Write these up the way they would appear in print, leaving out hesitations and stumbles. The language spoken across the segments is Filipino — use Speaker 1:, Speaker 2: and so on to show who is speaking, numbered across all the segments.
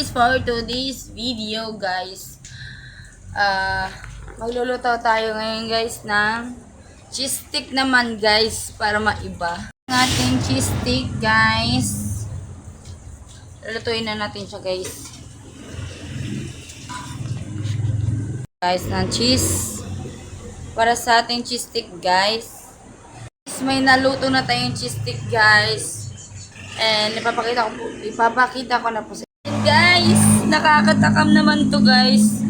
Speaker 1: guys, for today's video guys, magluluto tayo ngayon guys ng cheese stick naman guys, para maiba. Ang ating cheese stick guys, lulutuin na natin siya guys. Guys, ng cheese para sa ating cheese stick guys. May naluto na tayong cheese stick guys, and ipapakita ko na po sa inyo guys. Nakakatakam naman to guys.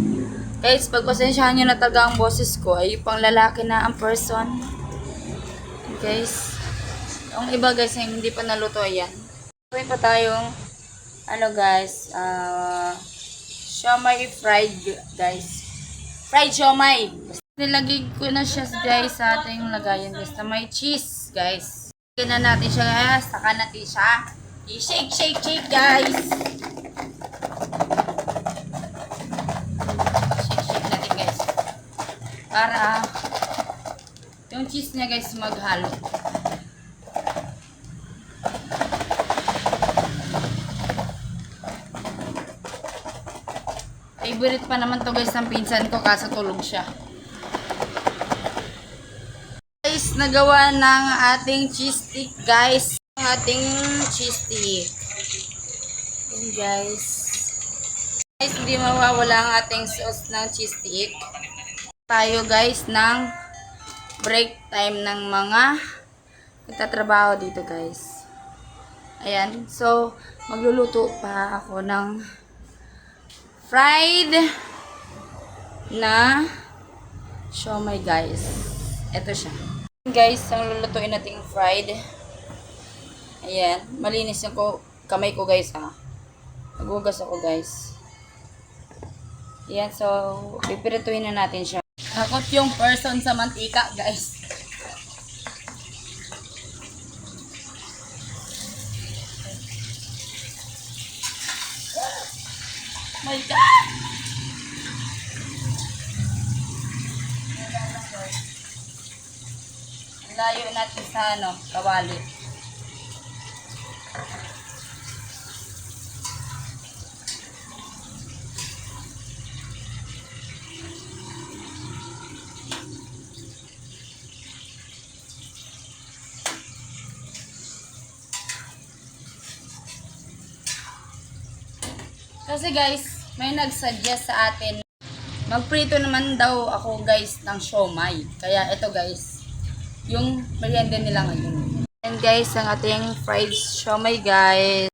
Speaker 1: Guys, pagpasensyahan nyo na talaga ang boses ko, ay pang lalaki na ang person guys. Yung iba guys ay hindi pa naluto, ayan. Gawin pa tayong ano guys, siomai fried guys, fried siomai. Nilagay ko na siya guys sa ating lagayan guys na may cheese guys. Lagyan na natin siya guys. Saka natin siya i-shake, shake, shake guys. Shake, shake natin guys. Para yung cheese niya guys maghalo. Favorite pa naman to guys ng pinsan ko, kaso tulog siya. Guys, nagawa ng ating cheese stick guys. Ating cheese stick. Yan guys. Guys, hindi mawawala ang ating sauce ng cheese stick. Tayo guys ng break time ng mga nagtatrabaho dito guys. Ayan. So, magluluto pa ako ng fried na siomai guys. Ito siya. Guys, ang lulutuin nating fried. Ayan, malinis yung kamay ko guys ha. Nagugas ako guys. Ayan, so pipirituhin na natin siya. Takot yung person sa mantika guys. My God! Layo natin sa kawali. Kasi guys, may nagsuggest sa atin magprito naman daw ako guys ng siomai. Kaya ito guys, yung merienda nila ngayon. And guys, ang ating fried siomai guys.